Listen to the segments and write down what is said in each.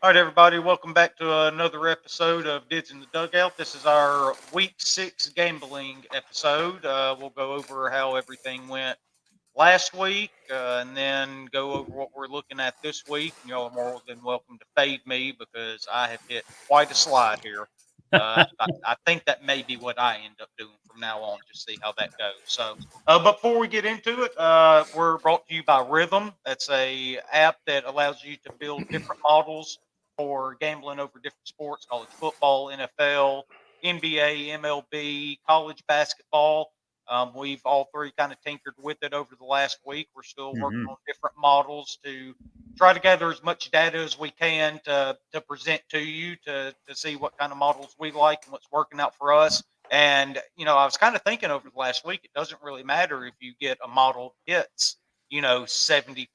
All right, everybody, welcome back to another episode of Dids in the Dugout. This is our Week 6 gambling episode. We'll go over how everything went last week and then go over what we're looking at this week. Y'all are more than welcome to fade me because I have hit quite a slide here. I think that may be what I end up doing from now on, just see how that goes. So, but before we get into it, we're brought to you by Rhythm. That's a app that allows you to build different models for gambling over different sports: college football, NFL, NBA, MLB, college basketball. We've all three kind of tinkered with it over the last week. We're still working on different models to try to gather as much data as we can to present to you to see what kind of models we like and what's working out for us. And, I was kind of thinking over the last week, it doesn't really matter if you get a model that hits, 70%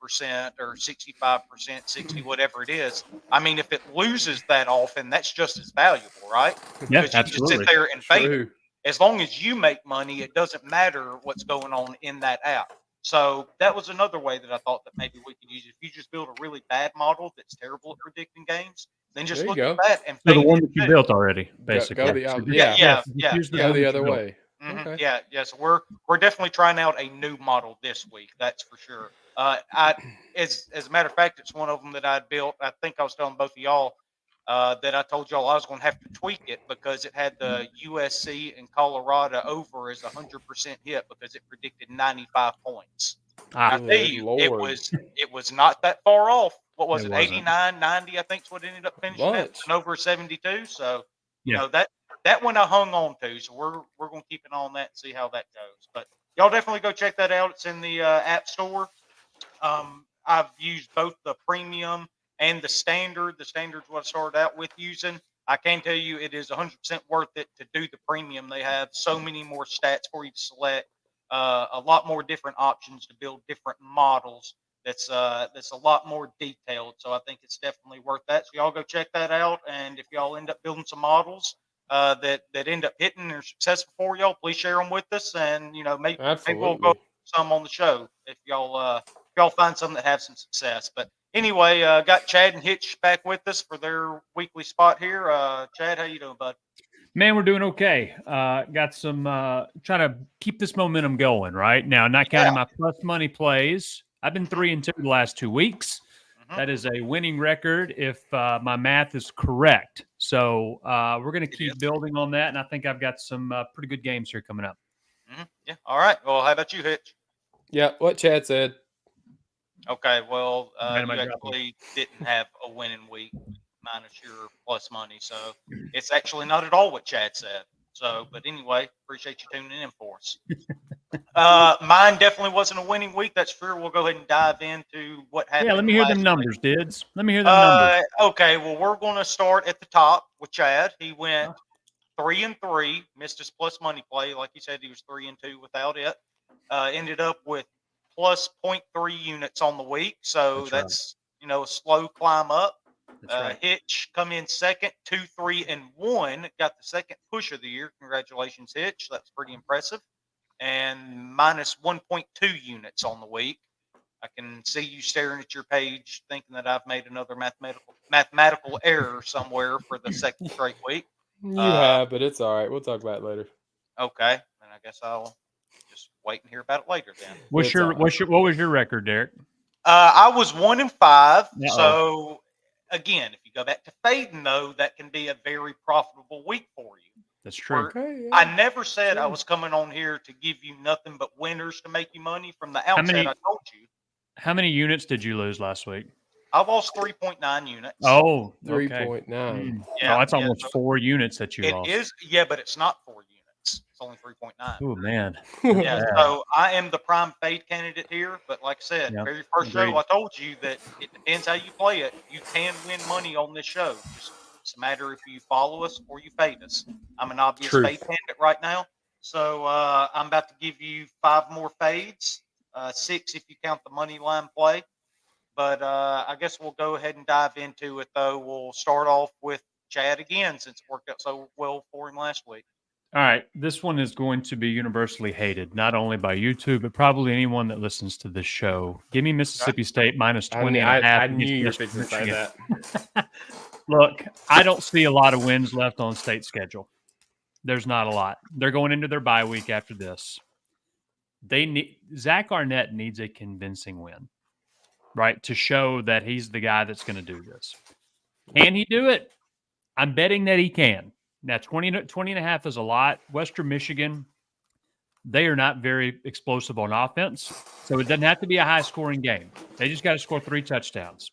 or 65%, 60, whatever it is. I mean, if it loses that often, that's just as valuable, right? Yeah, because you absolutely. just sit there and fade it. As long as you make money, it doesn't matter what's going on in that app. So that was another way that I thought that maybe we could use it. If you just build a really bad model that's terrible at predicting games, then just look at that and so the one that you built already, basically. Go the other way. Mm-hmm. Okay. Yeah. So we're definitely trying out a new model this week. That's for sure. As a matter of fact, it's one of them that I built. I think I was telling both of y'all that I told y'all I was going to have to tweak it because it had the USC and Colorado over as 100% hit because it predicted 95 points. I tell you, it was not that far off. What was it? 89, 90, I think is what it ended up finishing at, and over 72. So, that one I hung on to. So we're going to keep it on that and see how that goes. But y'all definitely go check that out. It's in the App Store. I've used both the premium and the standard. The standard is what I started out with using. I can tell you it is 100% worth it to do the premium. They have so many more stats for you to select, a lot more different options to build different models. That's a lot more detailed. So I think it's definitely worth that. So y'all go check that out. And if y'all end up building some models that end up hitting and are successful for y'all, please share them with us. And maybe we'll go some on the show if y'all find some that have some success. But anyway, got Chad and Hitch back with us for their weekly spot here. Chad, how you doing, bud? Man, we're doing okay. Got some trying to keep this momentum going right now. Not counting my plus money plays. I've been 3-2 the last 2 weeks. That is a winning record if my math is correct. So we're going to keep building on that, and I think I've got some pretty good games here coming up. Yeah. All right. Well, how about you, Hitch? Yeah, what Chad said. Okay. Well, you actually didn't have a winning week minus your plus money, so it's actually not at all what Chad said. So, but anyway, appreciate you tuning in for us. Mine definitely wasn't a winning week. That's fair. We'll go ahead and dive into what happened. Yeah, let me hear them numbers, Dids. Let me hear them numbers. Okay, well, we're going to start at the top with Chad. He went 3-3, missed his plus money play. Like he said, he was 3-2 without it. Ended up with plus 0.3 units on the week. So that's a slow climb up. Hitch come in second, 2-3-1. Got the second push of the year. Congratulations, Hitch. That's pretty impressive. And minus 1.2 units on the week. I can see you staring at your page thinking that I've made another mathematical error somewhere for the second straight week. You have, but it's all right. We'll talk about it later. Okay. And I guess I'll just wait and hear about it later then. What was your record, Derek? I was 1-5. So again, if you go back to fading though, that can be a very profitable week for you. That's true. I never said I was coming on here to give you nothing but winners to make you money. From the outset, I told you. How many units did you lose last week? I lost 3.9 units. Oh, 3.9. Yeah, that's almost 4 units that you lost. It is, but it's not 4 units. It's only 3.9. Oh, man. Yeah, so I am the prime fade candidate here. But like I said, very first show, I told you that it depends how you play it. You can win money on this show. It's a matter if you follow us or you fade us. I'm an obvious fade candidate right now. So I'm about to give you 5 more fades, 6 if you count the money line play. But I guess we'll go ahead and dive into it, though. We'll start off with Chad again since it worked out so well for him last week. All right. This one is going to be universally hated, not only by YouTube, but probably anyone that listens to this show. Give me Mississippi State minus 20 and a half. I knew you were fixing to say that. Look, I don't see a lot of wins left on State's schedule. There's not a lot. They're going into their bye week after this. Zach Arnett needs a convincing win, right, to show that he's the guy that's going to do this. Can he do it? I'm betting that he can. Now, 20 and a half is a lot. Western Michigan, they are not very explosive on offense, so it doesn't have to be a high-scoring game. They just got to score 3 touchdowns.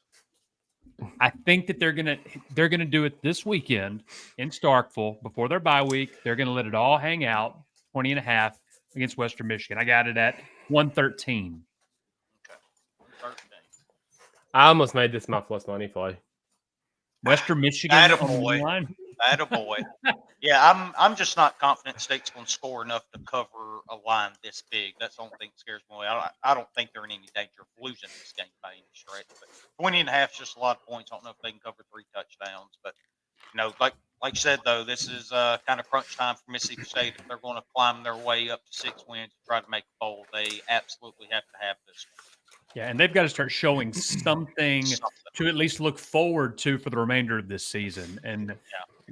I think that they're gonna do it this weekend in Starkville before their bye week. They're gonna let it all hang out. 20 and a half against Western Michigan. I got it at 113. Okay. 113. I almost made this my plus money play. Western Michigan. Attaboy. Yeah, I'm just not confident State's going to score enough to cover a line this big. That's the only thing that scares me away. I don't think they're in any danger of losing this game by any stretch. But 20 and a half is just a lot of points. I don't know if they can cover 3 touchdowns. But, like you said, though, this is kind of crunch time for Mississippi State. If they're going to climb their way up to 6 wins and try to make a bowl, they absolutely have to have this one. Yeah, and they've got to start showing something to at least look forward to for the remainder of this season. And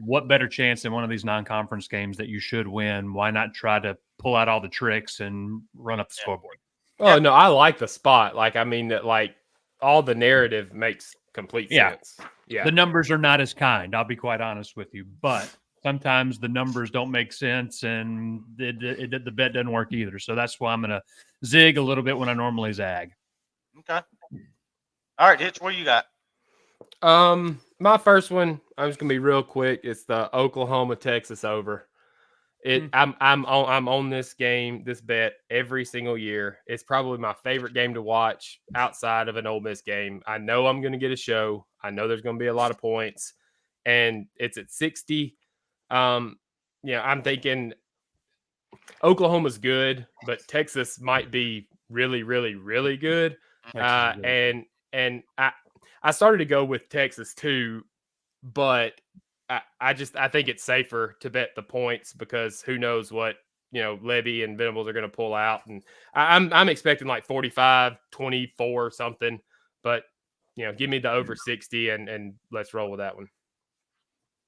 what better chance than one of these non-conference games that you should win? Why not try to pull out all the tricks and run up the scoreboard? Oh, no, I like the spot. All the narrative makes complete sense. Yeah. The numbers are not as kind, I'll be quite honest with you. But sometimes the numbers don't make sense, and the bet doesn't work either. So that's why I'm going to zig a little bit when I normally zag. Okay. All right, Hitch, what do you got? My first one, I'm just gonna be real quick. It's the Oklahoma-Texas over. I'm on this game, this bet every single year. It's probably my favorite game to watch outside of an Ole Miss game. I know I'm gonna get a show. I know there's gonna be a lot of points, and it's at 60. I'm thinking Oklahoma's good, but Texas might be really, really, really good. And I started to go with Texas too, but I think it's safer to bet the points because who knows what Levy and Venables are going to pull out, and I'm expecting like 45-24 something, but give me the over 60 and let's roll with that one.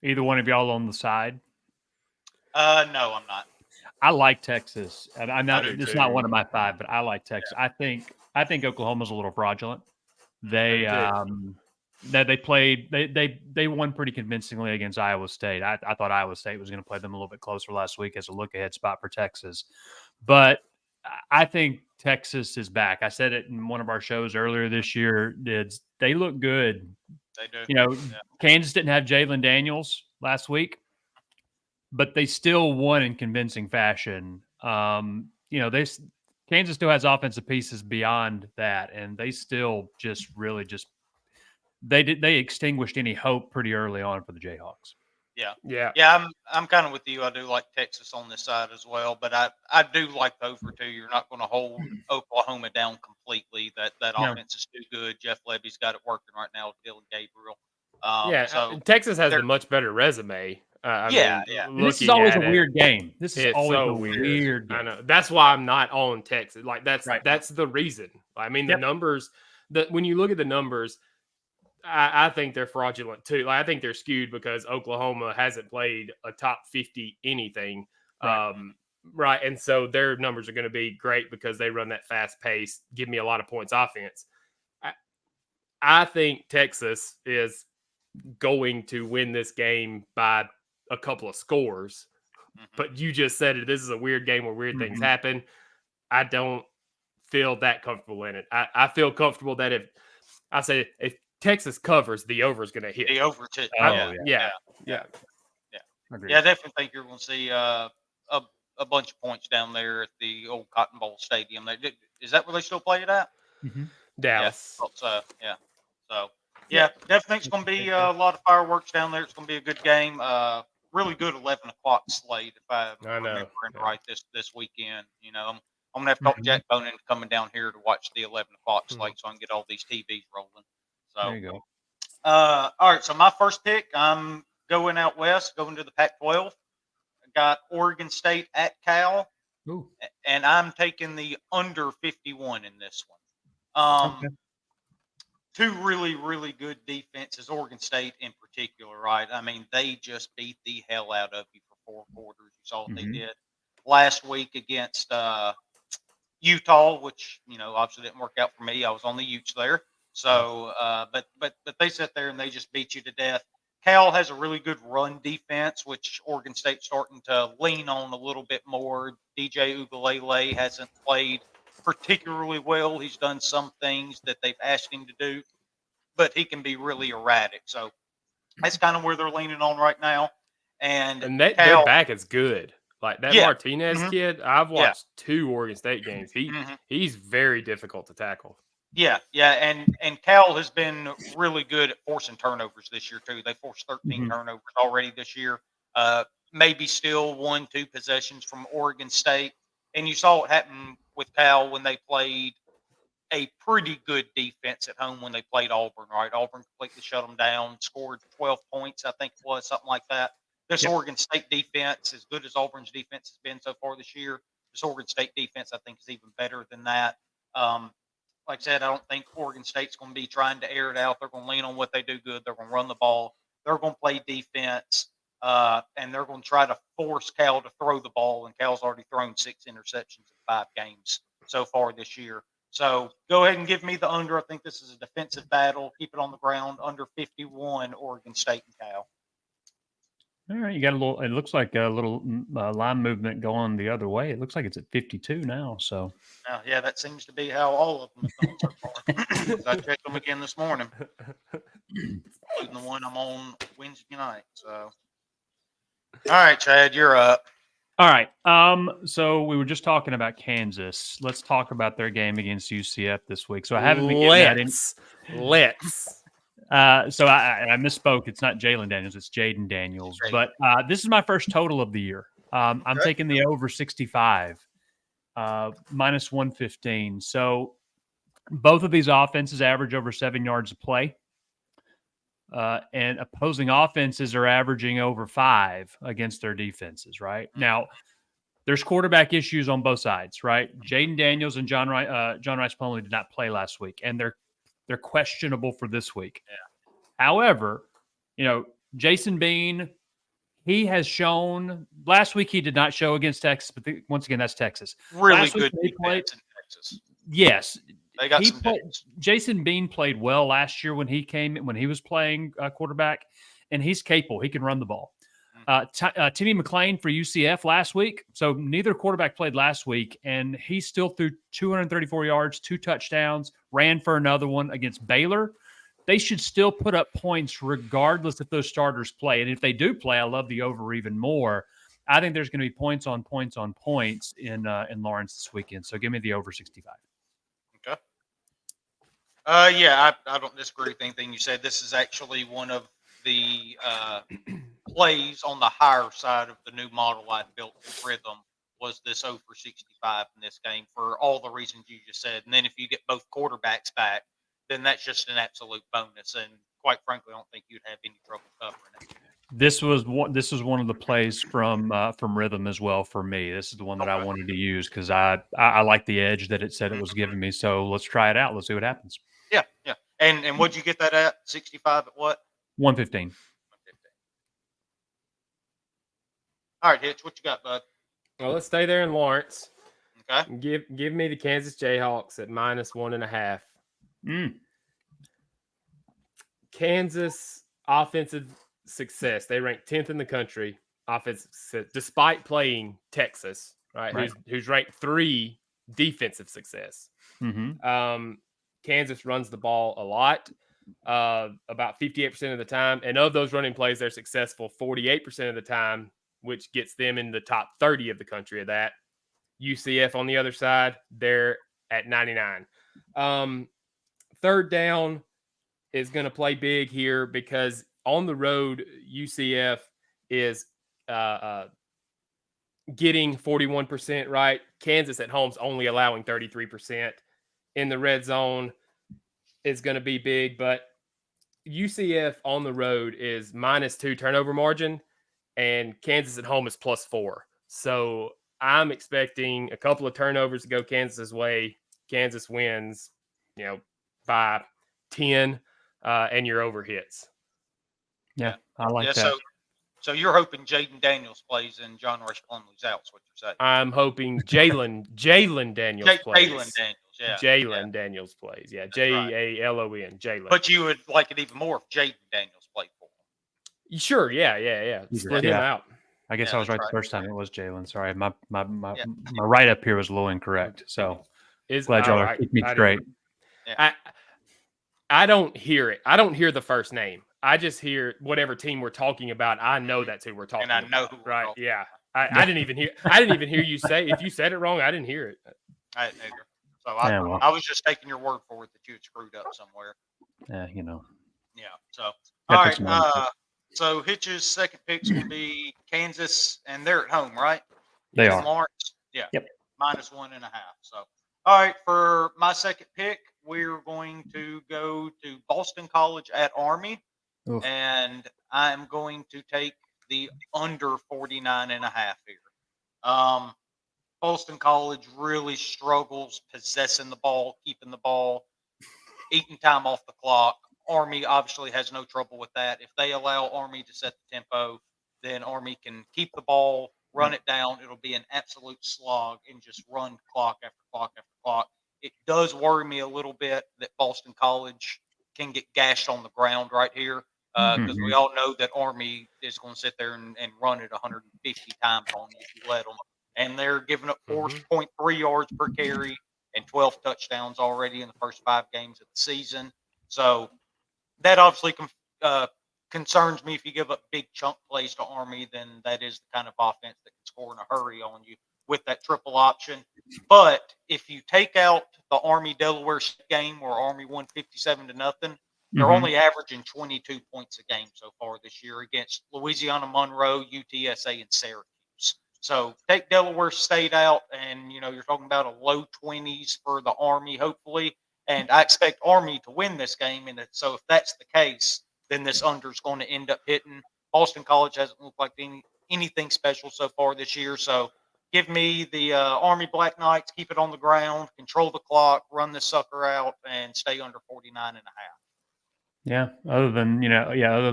Either one of y'all on the side? No, I'm not. I like Texas, and I'm not. It's not one of my 5, but I like Texas. Yeah. I think Oklahoma's a little fraudulent. They won pretty convincingly against Iowa State. I thought Iowa State was going to play them a little bit closer last week as a look-ahead spot for Texas. But I think Texas is back. I said it in one of our shows earlier this year. They look good. They do. Kansas didn't have Jalen Daniels last week, but they still won in convincing fashion. Kansas still has offensive pieces beyond that, and they still they extinguished any hope pretty early on for the Jayhawks. Yeah. I'm kind of with you. I do like Texas on this side as well, but I do like the over too. You're not going to hold Oklahoma down completely. That offense is too good. Jeff Levy's got it working right now with Dylan Gabriel. So Texas has a much better resume. This is always a weird game. This is always a weird game. I know. That's why I'm not on Texas. That's the reason. I mean, the numbers. When you look at the numbers, I think they're fraudulent too. I think they're skewed because Oklahoma hasn't played a top 50 anything, right? And so their numbers are going to be great because they run that fast pace, give me a lot of points offense. I think Texas is going to win this game by a couple of scores, but you just said it. This is a weird game where weird things happen. I don't feel that comfortable in it. I feel comfortable that if Texas covers, the over is going to hit. The over too. Yeah. I definitely think you're going to see a bunch of points down there at the old Cotton Bowl Stadium. Is that where they still play it at? Dallas. So definitely think it's going to be a lot of fireworks down there. It's going to be a good game. Really good 11 o'clock slate, if I remember right this weekend. I'm going to have to talk Jack Bonin into coming down here to watch the 11 o'clock slate so I can get all these TVs rolling. So, there you go. All right, so my first pick, I'm going out west, going to the Pac-12. I got Oregon State at Cal, and I'm taking the under 51 in this one. two really, really good defenses, Oregon State in particular, right? I mean, they just beat the hell out of you for 4 quarters. You saw what they did last week against Utah, which, obviously didn't work out for me. I was on the Utes there. So, but they sat there and they just beat you to death. Cal has a really good run defense, which Oregon State's starting to lean on a little bit more. DJ Ugalele hasn't played particularly well. He's done some things that they've asked him to do, but he can be really erratic. So that's kind of where they're leaning on right now. And that Cal, their back is good. Like that Martinez kid, I've watched 2 Oregon State games. He's very difficult to tackle. Yeah, and Cal has been really good at forcing turnovers this year too. They forced 13 turnovers already this year. Maybe still 1-2 possessions from Oregon State. And you saw what happened with Cal when they played a pretty good defense at home when they played Auburn, right? Auburn completely shut them down, scored 12 points, I think it was, something like that. This Oregon State defense, as good as Auburn's defense has been so far this year, this Oregon State defense, I think, is even better than that. Like I said, I don't think Oregon State's going to be trying to air it out. They're going to lean on what they do good. They're going to run the ball. They're going to play defense, and they're going to try to force Cal to throw the ball. And Cal's already thrown 6 interceptions in 5 games so far this year. So go ahead and give me the under. I think this is a defensive battle. Keep it on the ground. Under 51, Oregon State and Cal. All right, you got a little. It looks like a little line movement going the other way. It looks like it's at 52 now. So, yeah, that seems to be how all of them have gone so far. I checked them again this morning, including the one I'm on Wednesday night. So, all right, Chad, you're up. All right. So we were just talking about Kansas. Let's talk about their game against UCF this week. So I haven't been getting that in. Let's. So I misspoke. It's not Jalen Daniels. It's Jaden Daniels. But this is my first total of the year. I'm taking the over 65, minus 115. So both of these offenses average over 7 yards a play. And opposing offenses are averaging over 5 against their defenses, right? Now, there's quarterback issues on both sides, right? Jaden Daniels and John Rice Plumlee did not play last week, and they're questionable for this week. Yeah. However, Jason Bean, he has shown – last week he did not show against Texas, but once again, that's Texas. Really last good defense in Texas. Yes. They got some Jason Bean played well last year when he was playing quarterback, and he's capable. He can run the ball. Timmy McClain for UCF last week. So neither quarterback played last week, and he still threw 234 yards, 2 touchdowns, ran for another one against Baylor. They should still put up points regardless if those starters play. And if they do play, I love the over even more. I think there's going to be points on points on points in Lawrence this weekend. So give me the over 65. Okay. I don't disagree with anything you said. This is actually one of the plays on the higher side of the new model I built in Rhythm was this over 65 in this game for all the reasons you just said. And then if you get both quarterbacks back, then that's just an absolute bonus. And quite frankly, I don't think you'd have any trouble covering it. This was one of the plays from Rhythm as well for me. This is the one that I wanted to use because I like the edge that it said it was giving me. So let's try it out. Let's see what happens. Yeah. And what'd you get that at? 65 at what? 115. All right, Hitch, what you got, bud? Well, let's stay there in Lawrence. Okay. Give me the Kansas Jayhawks at minus 1.5. Kansas offensive success. They rank 10th in the country offensive success, despite playing Texas, right? Who's ranked 3 defensive success. Kansas runs the ball a lot, about 58% of the time. And of those running plays, they're successful 48% of the time, which gets them in the top 30 of the country of that. UCF on the other side, they're at 99. Third down is going to play big here because on the road, UCF is getting 41%, right? Kansas at home's only allowing 33%. In the red zone is going to be big, but UCF on the road is -2 turnover margin, and Kansas at home is +4. So I'm expecting a couple of turnovers to go Kansas's way. Kansas wins, by 10, and your over hits. Yeah, I like that. So you're hoping Jaden Daniels plays and John Rush Plumlee's out, is what you're saying? I'm hoping Jalen Daniels plays. Jalen Daniels, yeah. Jalen Daniels plays. Yeah, Jalon, Jalen. But you would like it even more if Jaden Daniels played for him. Sure, yeah. Split him out. I guess I was right the first time. It was Jalen. Sorry, my write up here was a little incorrect. So glad y'all are keeping me straight. I don't hear it. I don't hear the first name. I just hear whatever team we're talking about. I know that's who we're talking about. And I know who right? Yeah. I didn't even hear you say. If you said it wrong, I didn't hear it. I didn't either. So I was just taking your word for it that you had screwed up somewhere. Yeah, you know. Yeah. So all right. So Hitch's second pick's gonna be Kansas, and they're at home, right? They are. Lawrence. Yeah. Yep. -1.5. So all right, for my second pick, we're going to go to Boston College at Army. Oof. And I'm going to take the under 49.5 here. Boston College really struggles possessing the ball, keeping the ball, eating time off the clock. Army obviously has no trouble with that. If they allow Army to set the tempo, then Army can keep the ball, run it down. It'll be an absolute slog and just run clock after clock after clock. It does worry me a little bit that Boston College can get gashed on the ground right here. Because we all know that Army is going to sit there and run it 150 times on you if you let them. And they're giving up 4.3 yards per carry and 12 touchdowns already in the first 5 games of the season. So that obviously concerns me. If you give up big chunk plays to Army, then that is the kind of offense that can score in a hurry on you with that triple option. But if you take out the Army-Delaware game where Army won 57-0, they're only averaging 22 points a game so far this year against Louisiana Monroe, UTSA, and Syracuse. So take Delaware State out, and you're talking about a low 20s for the Army, hopefully. And I expect Army to win this game. And so if that's the case, then this under is going to end up hitting. Boston College hasn't looked like anything special so far this year. So give me the Army Black Knights, keep it on the ground, control the clock, run this sucker out, and stay under 49.5. Yeah, other than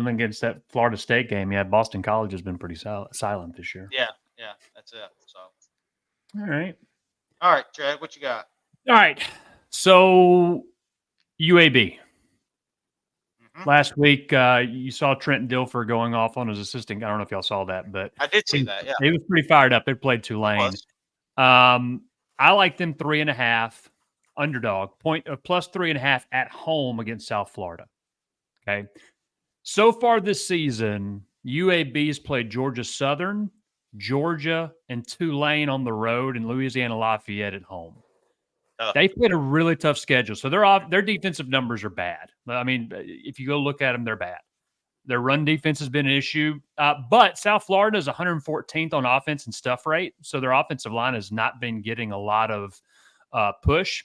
against that Florida State game, Boston College has been pretty silent this year. Yeah, that's it. So, all right, Chad, what you got? All right, so UAB. Last week, you saw Trent Dilfer going off on his assistant. I don't know if y'all saw that, but I did see that. Yeah, he was pretty fired up. They played Tulane. I like them 3.5 underdog point plus 3.5 at home against South Florida. Okay. So far this season, UAB's played Georgia Southern, Georgia, and Tulane on the road, and Louisiana Lafayette at home. They played a really tough schedule. So their defensive numbers are bad. I mean, if you go look at them, they're bad. Their run defense has been an issue. But South Florida is 114th on offense and stuff rate. So their offensive line has not been getting a lot of push.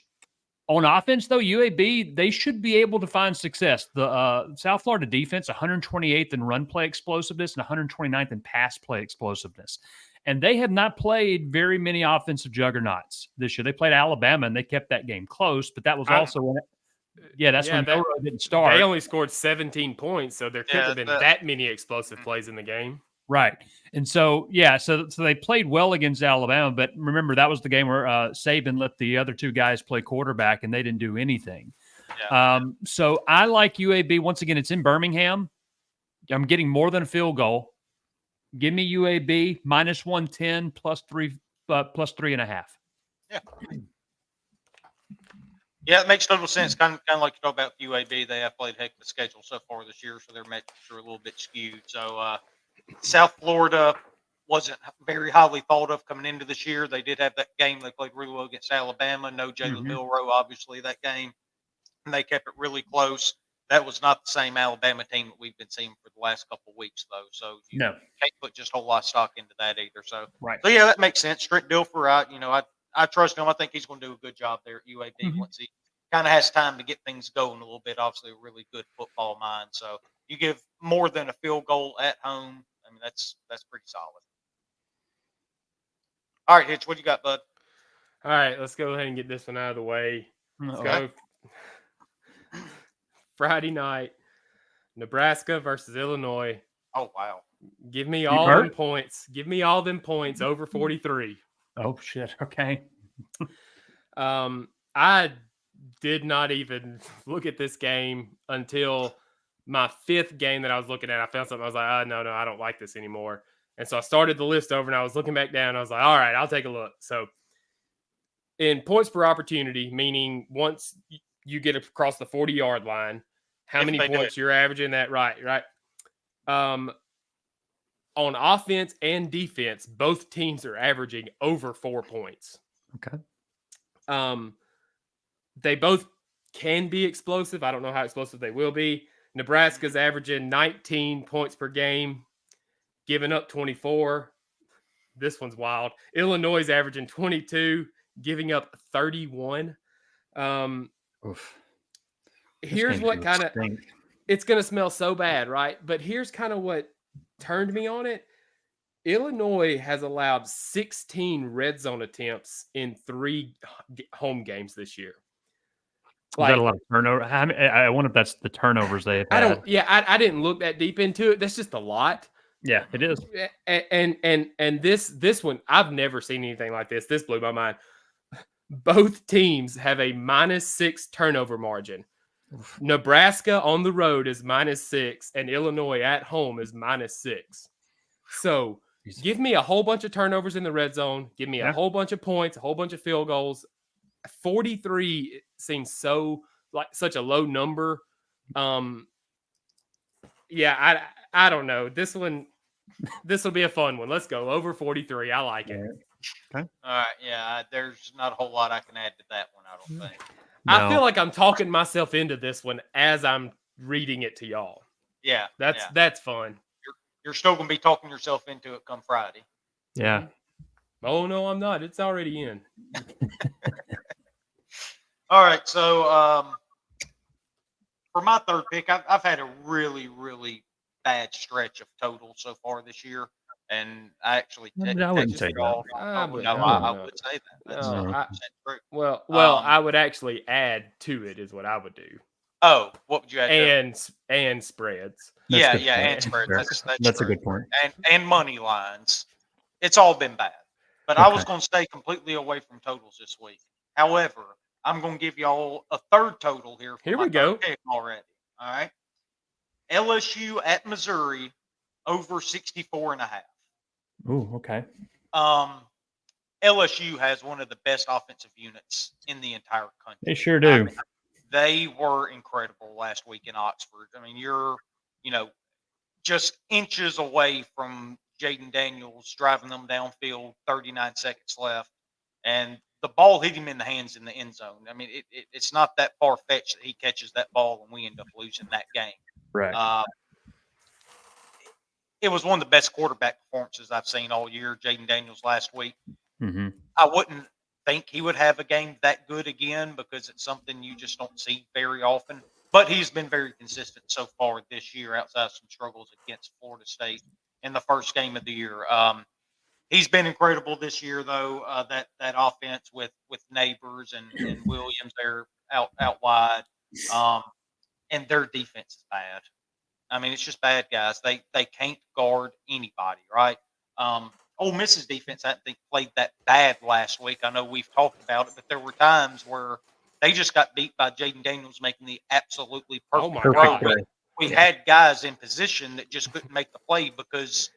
On offense, though, UAB, they should be able to find success. The South Florida defense, 128th in run play explosiveness and 129th in pass play explosiveness. And they have not played very many offensive juggernauts this year. They played Alabama, and they kept that game close, but that was also when Milroe didn't start. They only scored 17 points, so there couldn't have been that many explosive plays in the game. Right. And so, so they played well against Alabama, but remember, that was the game where Saban let the other two guys play quarterback, and they didn't do anything. Yeah. So I like UAB. Once again, it's in Birmingham. I'm getting more than a field goal. Give me UAB -110 plus 3.5. Yeah. Yeah, it makes total sense. Kind of like you talk about UAB. They have played heck of a schedule so far this year, so their metrics are a little bit skewed. So South Florida wasn't very highly thought of coming into this year. They did have that game. They played really well against Alabama. No Jalen Milroe, obviously, that game. And they kept it really close. That was not the same Alabama team that we've been seeing for the last couple of weeks, though. So you can't put just a whole lot of stock into that either. So, So yeah, that makes sense. Trent Dilfer, I trust him. I think he's going to do a good job there at UAB once he kind of has time to get things going a little bit. Obviously, a really good football mind. So you give more than a field goal at home. I mean, that's pretty solid. All right, Hitch, what you got, bud? All right, let's go ahead and get this one out of the way. Let's go. Friday night, Nebraska versus Illinois. Oh, wow. Give me all them points. Give me all them points over 43. Oh, shit. Okay. I did not even look at this game until my fifth game that I was looking at. I found something. I was like, no, I don't like this anymore. And so I started the list over, and I was looking back down. I was like, all right, I'll take a look. So in points per opportunity, meaning once you get across the 40-yard line, how many points you're averaging that, right. On offense and defense, both teams are averaging over 4 points. Okay. They both can be explosive. I don't know how explosive they will be. Nebraska's averaging 19 points per game, giving up 24. This one's wild. Illinois is averaging 22, giving up 31. Here's what kind of – it's going to smell so bad, right? But here's kind of what turned me on it. Illinois has allowed 16 red zone attempts in 3 home games this year. Is that a lot of turnover? I wonder if that's the turnovers they have had. I didn't look that deep into it. That's just a lot. Yeah, it is. And this one, I've never seen anything like this. This blew my mind. Both teams have a -6 turnover margin. Nebraska on the road is -6, and Illinois at home is -6. So give me a whole bunch of turnovers in the red zone. Give me a whole bunch of points, a whole bunch of field goals. 43 seems so like such a low number. I don't know. This will be a fun one. Let's go over 43. I like it. Okay. All right. Yeah. There's not a whole lot I can add to that one, I don't think. No. I feel like I'm talking myself into this one as I'm reading it to y'all. Yeah. That's fun. You're still going to be talking yourself into it come Friday. Yeah. Oh, no, I'm not. It's already in. All right. So for my third pick, I've had a really, really bad stretch of totals so far this year. And I actually I wouldn't say that. I would say that. That's 100% true. Well, I would actually add to it is what I would do. Oh, what would you add? And spreads. And spreads. That's a good point. And money lines. It's all been bad. But I was going to stay completely away from totals this week. However, I'm going to give y'all a third total here. Here we go. Pick already. All right. LSU at Missouri over 64.5. Ooh, okay. LSU has one of the best offensive units in the entire country. They sure do. I mean, they were incredible last week in Oxford. I mean, you're, just inches away from Jaden Daniels driving them downfield, 39 seconds left, and the ball hit him in the hands in the end zone. I mean, it's not that far-fetched that he catches that ball and we end up losing that game. Right. It was one of the best quarterback performances I've seen all year, Jaden Daniels last week. Mm-hmm. I wouldn't think he would have a game that good again because it's something you just don't see very often. But he's been very consistent so far this year outside of some struggles against Florida State in the first game of the year. He's been incredible this year, though, that offense with Neighbors and Williams there out wide. And their defense is bad. I mean, it's just bad, guys. They can't guard anybody, right? Ole Miss's defense, I think, played that bad last week. I know we've talked about it, but there were times where they just got beat by Jaden Daniels making the absolutely perfect throw. We had guys in position that just couldn't make the play because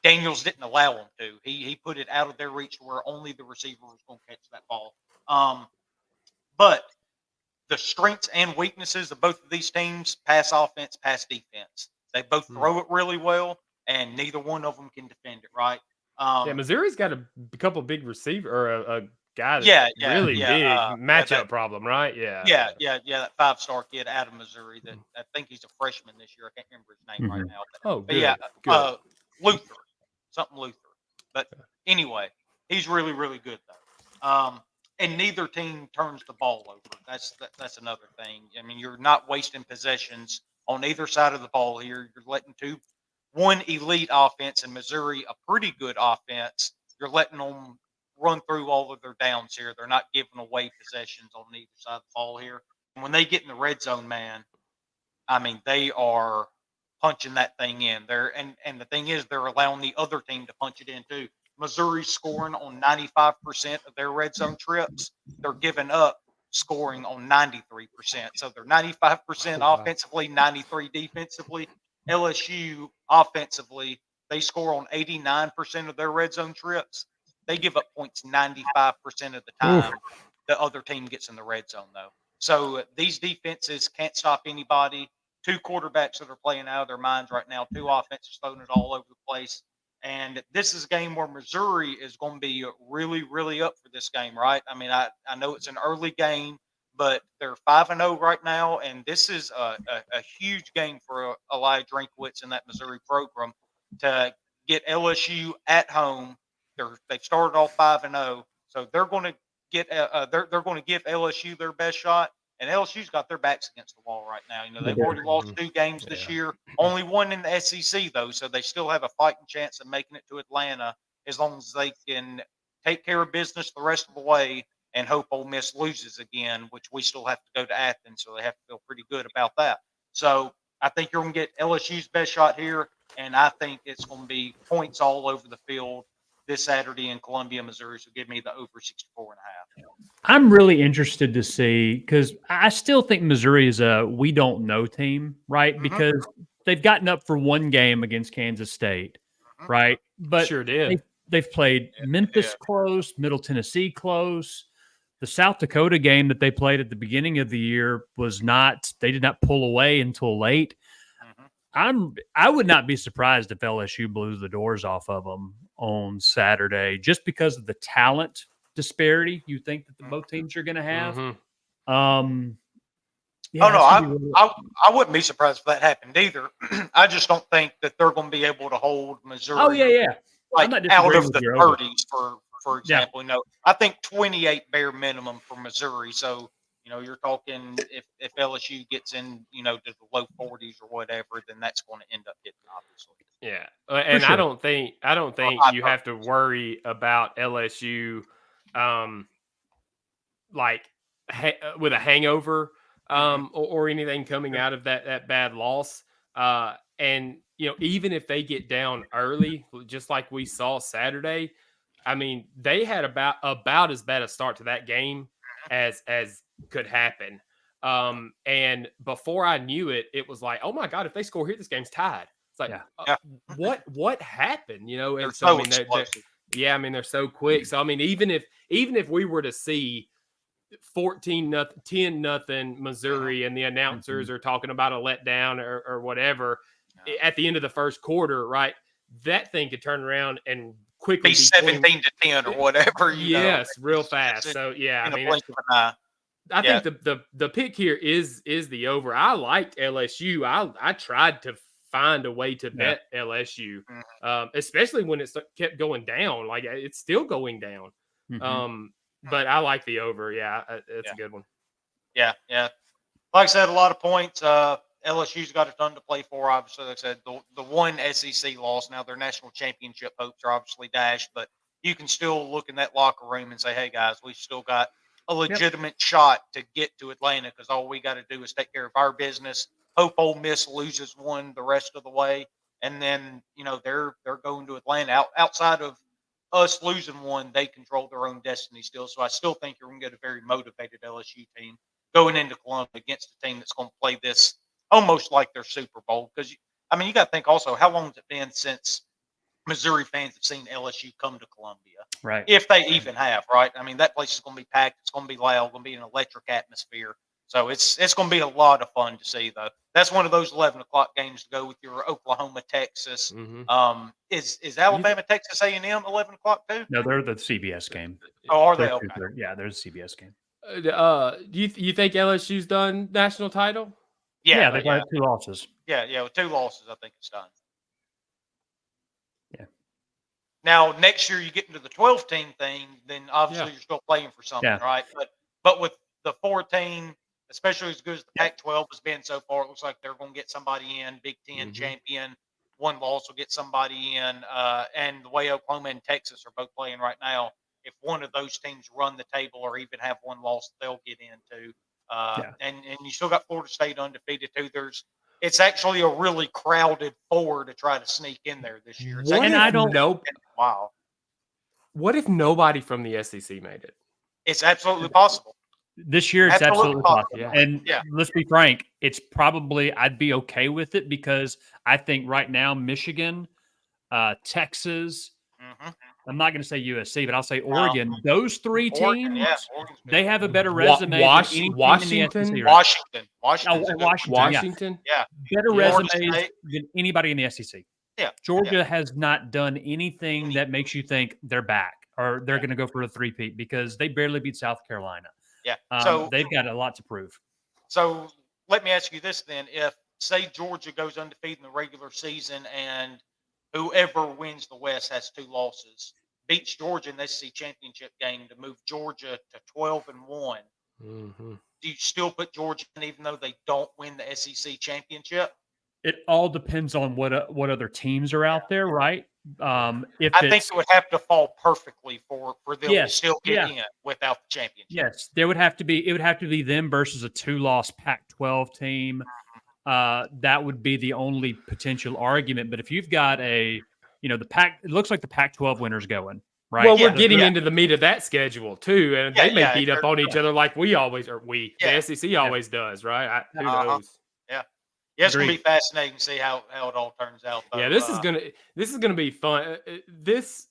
Daniels didn't allow them to. He put it out of their reach where only the receiver was going to catch that ball. But the strengths and weaknesses of both of these teams, pass offense, pass defense. They both throw it really well, and neither one of them can defend it, right? Missouri's got a couple big receiver or a guy that's really big matchup problem, right? Yeah. That 5-star kid out of Missouri that I think he's a freshman this year. I can't remember his name right now. But Luther. Something Luther. But anyway, he's really, really good, though. And neither team turns the ball over. That's another thing. I mean, you're not wasting possessions on either side of the ball here. You're letting one elite offense in Missouri, a pretty good offense. You're letting them run through all of their downs here. They're not giving away possessions on either side of the ball here. And when they get in the red zone, man, I mean, they are punching that thing in there. And the thing is, they're allowing the other team to punch it in too. Missouri's scoring on 95% of their red zone trips. They're giving up scoring on 93%. So they're 95% offensively, 93 defensively. LSU offensively, they score on 89% of their red zone trips. They give up points 95% of the time. The other team gets in the red zone, though. So these defenses can't stop anybody. Two quarterbacks that are playing out of their minds right now, two offenses throwing it all over the place. And this is a game where Missouri is going to be really, really up for this game, right? I mean, I know it's an early game, but they're 5-0 right now, and this is a huge game for Eli Drinkwitz and that Missouri program to get LSU at home. They've started off 5-0, so they're going to get they're going to give LSU their best shot. And LSU's got their backs against the wall right now. You know, they've already lost 2 games this year, only one in the SEC, though. So they still have a fighting chance of making it to Atlanta as long as they can take care of business the rest of the way and hope Ole Miss loses again, which we still have to go to Athens. So they have to feel pretty good about that. So I think you're going to get LSU's best shot here. And I think it's going to be points all over the field this Saturday in Columbia, Missouri. So give me the over 64.5. I'm really interested to see because I still think Missouri is a we don't know team, right? Mhm. Because they've gotten up for one game against Kansas State, right? But Sure did. they've played Memphis close, Middle Tennessee close. The South Dakota game that they played at the beginning of the year was not, they did not pull away until late. I would not be surprised if LSU blew the doors off of them on Saturday just because of the talent disparity you think that the both teams are going to have. I wouldn't be surprised if that happened either. I just don't think that they're going to be able to hold Missouri. Like out of the 30s, for example. You know, I think 28 bare minimum for Missouri. So, you know, you're talking if LSU gets in, you know, to the low 40s or whatever, then that's going to end up hitting, obviously. Yeah, and sure. I don't think you have to worry about LSU, with a hangover, or anything coming out of that bad loss. And you know, even if they get down early, just like we saw Saturday, I mean, they had about as bad a start to that game as could happen. And before I knew it, it was like, oh my God, if they score here, this game's tied. It's like, what happened? You know, and so I mean, they're so quick. So I mean, even if we were to see 14-0, 10-0 Missouri, and the announcers are talking about a letdown or whatever at the end of the first quarter, right? That thing could turn around and quickly be 17-10 or whatever. Yes, real fast. So yeah, I mean, I think the pick here is the over. I liked LSU. I tried to find a way to bet LSU, especially when it kept going down. Like it's still going down. But I like the over. Yeah, it's a good one. Yeah. Like I said, a lot of points. LSU's got a ton to play for. Obviously, like I said, the one SEC loss. Now their national championship hopes are obviously dashed, but you can still look in that locker room and say, hey, guys, we've still got a legitimate shot to get to Atlanta because all we got to do is take care of our business. Hope Ole Miss loses one the rest of the way, and then you know they're going to Atlanta. Outside of us losing one, they control their own destiny still. So I still think you're going to get a very motivated LSU team going into Columbia against a team that's going to play this almost like their Super Bowl. Because I mean, you got to think also how long has it been since Missouri fans have seen LSU come to Columbia? Right. If they even have, right? I mean, that place is going to be packed. It's going to be loud. Going to be an electric atmosphere. So it's going to be a lot of fun to see, though. That's one of those 11 o'clock games to go with your Oklahoma, Texas. Is Alabama, Texas A&M 11 o'clock too? No, they're the CBS game. Oh, are they? Okay. Yeah, there's a CBS game. Do you think LSU's done national title? Yeah, they've had 2 losses. Yeah, with 2 losses, I think it's done. Yeah. Now, next year you get into the 12-team thing, then obviously you're still playing for something, right? But with the 14, especially as good as the Pac-12 has been so far, it looks like they're going to get somebody in. Big Ten champion, 1 loss will get somebody in. And the way Oklahoma and Texas are both playing right now, if one of those teams run the table or even have 1 loss, they'll get in too. And you still got Florida State undefeated too. There's it's actually a really crowded 4 to try to sneak in there this year. It's And I don't know. Wow. What if nobody from the SEC made it? It's absolutely possible. This year, it's absolutely possible. Yeah. And let's be frank, it's probably, I'd be okay with it because I think right now, Michigan, Texas, I'm not going to say USC, but I'll say Oregon. Those 3 teams, they have a better resume than any team Washington, in the SEC. Washington. Yeah. Better resumes than anybody in the SEC. Yeah. Georgia has not done anything that makes you think they're back or they're going to go for a three-peat because they barely beat South Carolina. Yeah. So they've got a lot to prove. So let me ask you this then. If, say, Georgia goes undefeated in the regular season and whoever wins the West has 2 losses, beats Georgia in the SEC championship game to move Georgia to 12-1, do you still put Georgia in even though they don't win the SEC championship? It all depends on what other teams are out there, right? I think it would have to fall perfectly for them to still get in without the championship. Yes, it would have to be them versus a 2-loss Pac-12 team. That would be the only potential argument. But if you've got it looks like the Pac-12 winner's going, right? Well, we're getting into the meat of that schedule too, and they may beat up on each other like the SEC always does, right? Who knows? Yeah, it's gonna be fascinating to see how it all turns out. Though. Yeah, this is gonna be fun. This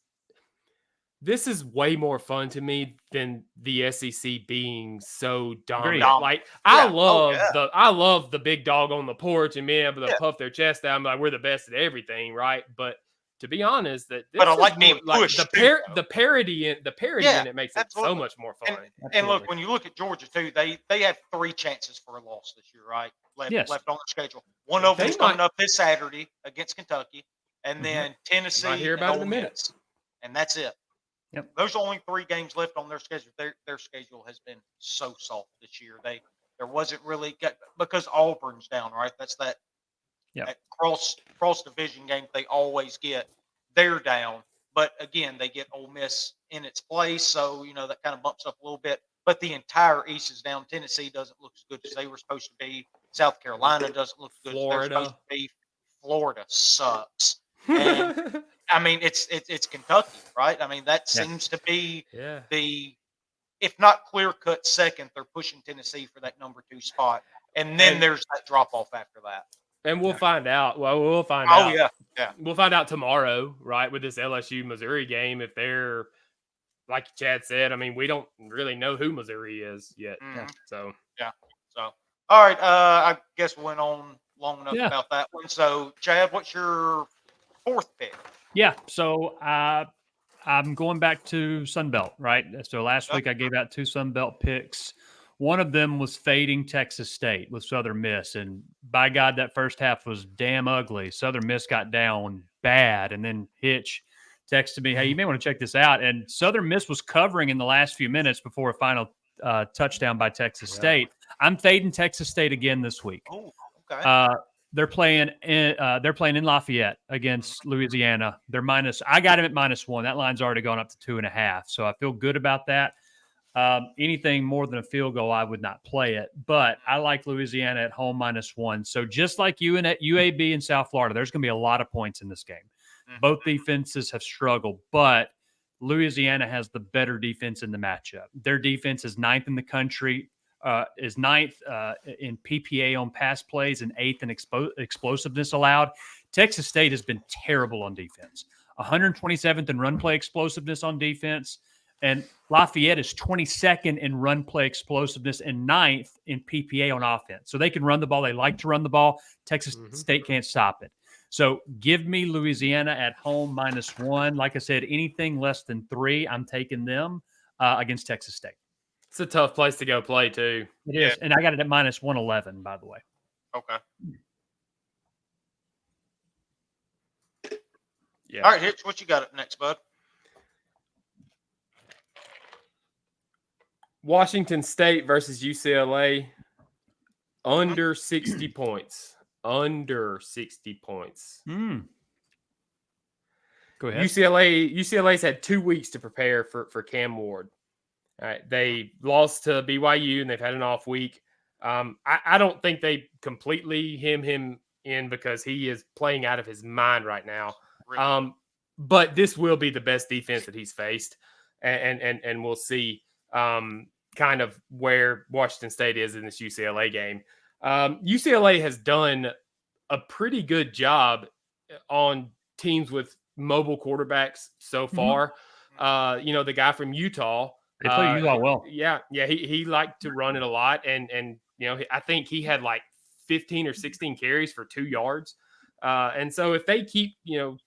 is way more fun to me than the SEC being so dominant. Like I love the big dog on the porch and being able to puff their chest out and be like, we're the best at everything, right? But to be honest, but I like being pushed. The parody in it makes it so much more fun. And look, when you look at Georgia too, they have 3 chances for a loss this year, right? Left on the schedule. One of them is coming up this Saturday against Kentucky, and then Tennessee and Ole Miss, and that's it. Yep. Those are only 3 games left on their schedule. Their schedule has been so soft this year. There wasn't really because Auburn's down, right? That's that cross division game they always get. They're down, but again, they get Ole Miss in its place, so that kind of bumps up a little bit. But the entire East is down. Tennessee doesn't look as good as they were supposed to be. South Carolina doesn't look as good as they're supposed to be. Florida sucks. And, I mean, it's Kentucky, right? I mean, that seems to be the, if not clear-cut second, they're pushing Tennessee for that number 2 spot. And then there's that drop-off after that. And we'll find out. Well, we'll find out. Oh, yeah. We'll find out tomorrow, right, with this LSU-Missouri game, if they're, like Chad said, I mean, we don't really know who Missouri is yet. So, all right. I guess we went on long enough about that one. So, Chad, what's your 4th pick? Yeah. So, I'm going back to Sunbelt, right? So, last week I gave out 2 Sunbelt picks. One of them was fading Texas State with Southern Miss. And by God, that first half was damn ugly. Southern Miss got down bad. And then Hitch texted me, hey, you may want to check this out. And Southern Miss was covering in the last few minutes before a final touchdown by Texas State. I'm fading Texas State again this week. Oh, okay. They're playing in Lafayette against Louisiana. I got him at -1. That line's already gone up to 2.5. So I feel good about that. Anything more than a field goal, I would not play it. But I like Louisiana at home -1. So just like you and at UAB in South Florida, there's going to be a lot of points in this game. Both defenses have struggled, but Louisiana has the better defense in the matchup. Their defense is 9th in the country, is 9th in PPA on pass plays and 8th in explosiveness allowed. Texas State has been terrible on defense. 127th in run play explosiveness on defense. And Lafayette is 22nd in run play explosiveness and 9th in PPA on offense. So they can run the ball. They like to run the ball. Texas State can't stop it. So give me Louisiana at home -1. Like I said, anything less than 3, I'm taking them against Texas State. It's a tough place to go play, too. It is. And I got it at -111, by the way. Okay. Yeah. All right, Hitch, what you got up next, bud? Washington State versus UCLA. Under 60 points. Under 60 points. Go ahead. UCLA's had 2 weeks to prepare for Cam Ward. All right, they lost to BYU and they've had an off week. I don't think they completely hem him in because he is playing out of his mind right now. Really. But this will be the best defense that he's faced, and we'll see kind of where Washington State is in this UCLA game. UCLA has done a pretty good job on teams with mobile quarterbacks so far. The guy from Utah. They play Utah well. Yeah. He liked to run it a lot, and I think he had like 15 or 16 carries for 2 yards. And so if they keep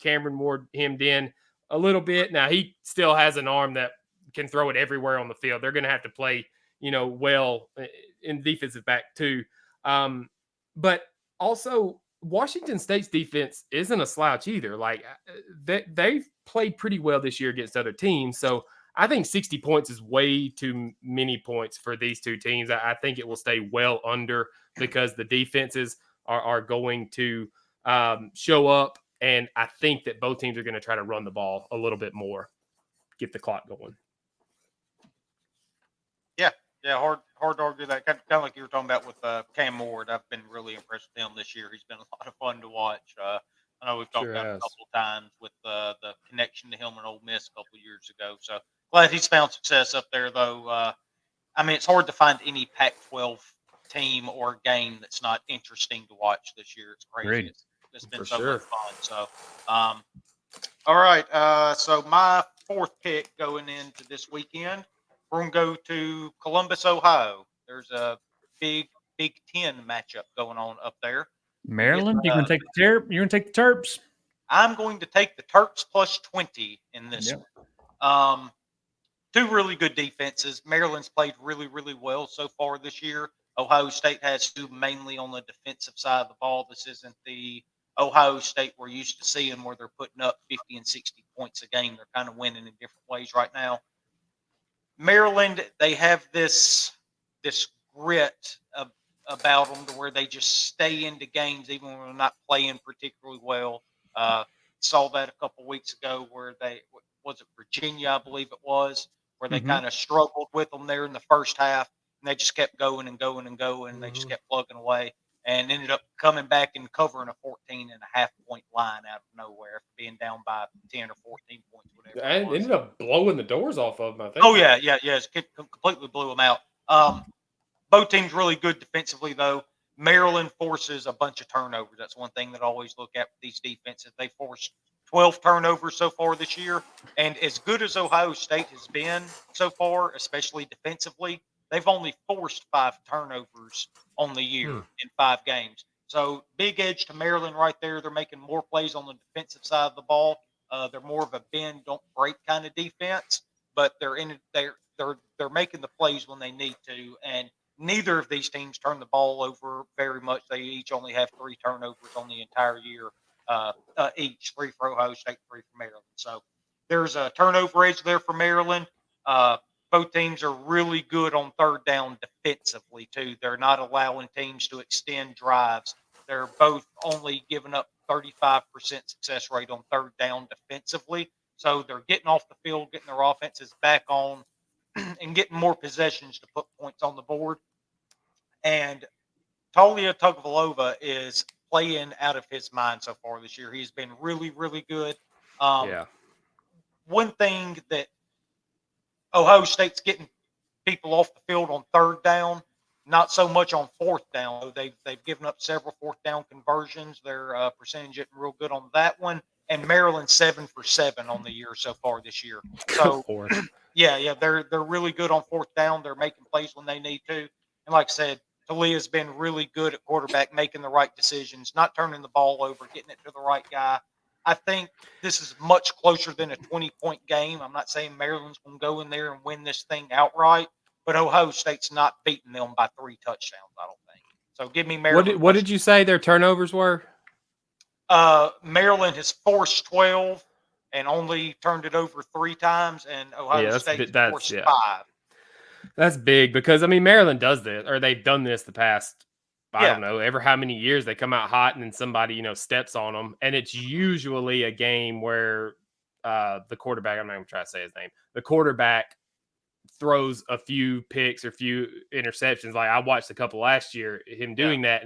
Cameron Ward hemmed in a little bit, now he still has an arm that can throw it everywhere on the field. They're going to have to play well in defensive back too. But also Washington State's defense isn't a slouch either. Like they've played pretty well this year against other teams. So I think 60 points is way too many points for these two teams. I think it will stay well under because the defenses are going to show up. And I think that both teams are going to try to run the ball a little bit more, get the clock going. Yeah, hard to argue that. Kind of like you were talking about with Cam Ward. I've been really impressed with him this year. He's been a lot of fun to watch. I know we've talked about it a couple of times with the connection to him and Ole Miss a couple of years ago. So glad he's found success up there, though. It's hard to find any Pac-12 team or game that's not interesting to watch this year. It's crazy. Great. It's been For so sure. much fun. So, all right. So my fourth pick going into this weekend, we're going to go to Columbus, Ohio. There's a Big Ten matchup going on up there. Maryland, you're going to take the Terps. You're going to take the Terps. I'm going to take the Terps plus 20 in this one. Two really good defenses. Maryland's played really, really well so far this year. Ohio State has two mainly on the defensive side of the ball. This isn't the Ohio State we're used to seeing where they're putting up 50 and 60 points a game. They're kind of winning in different ways right now. Maryland, they have this grit about them to where they just stay into games even when they're not playing particularly well. Saw that a couple weeks ago where was it Virginia, I Bleav it was, where they kind of struggled with them there in the first half, and they just kept going and going and going, and they just kept plugging away and ended up coming back and covering a 14.5-point line out of nowhere, being down by 10 or 14 points, whatever. And ended up blowing the doors off of them, I think. Oh, yeah. It completely blew them out. Both teams really good defensively, though. Maryland forces a bunch of turnovers. That's one thing that I always look at with these defenses. They forced 12 turnovers so far this year. And as good as Ohio State has been so far, especially defensively, they've only forced 5 turnovers on the year in 5 games. So big edge to Maryland right there. They're making more plays on the defensive side of the ball. They're more of a bend, don't break kind of defense, but they're making the plays when they need to. And neither of these teams turn the ball over very much. They each only have 3 turnovers on the entire year, each 3 for Ohio State, 3 for Maryland. So there's a turnover edge there for Maryland. Both teams are really good on third down defensively, too. They're not allowing teams to extend drives. They're both only giving up 35% success rate on third down defensively. So they're getting off the field, getting their offenses back on, and getting more possessions to put points on the board. And Talia Tagovailoa is playing out of his mind so far this year. He's been really, really good. One thing that Ohio State's getting people off the field on third down, not so much on fourth down. They've given up several fourth down conversions. Their percentage isn't real good on that one. And Maryland 7 for 7 on the year so far this year. So yeah, they're really good on fourth down. They're making plays when they need to. And like I said, Talia's been really good at quarterback, making the right decisions, not turning the ball over, getting it to the right guy. I think this is much closer than a 20-point game. I'm not saying Maryland's going to go in there and win this thing outright, but Ohio State's not beating them by 3 touchdowns, I don't think. So give me Maryland. What did you say their turnovers were? Maryland has forced 12 and only turned it over 3 times, and Ohio State has forced 5. That's big because, Maryland does this, or they've done this the past, I don't know, ever how many years they come out hot and then somebody, steps on them. And it's usually a game where the quarterback, I'm not going to try to say his name, the quarterback throws a few picks or few interceptions. Like I watched a couple last year, him doing that.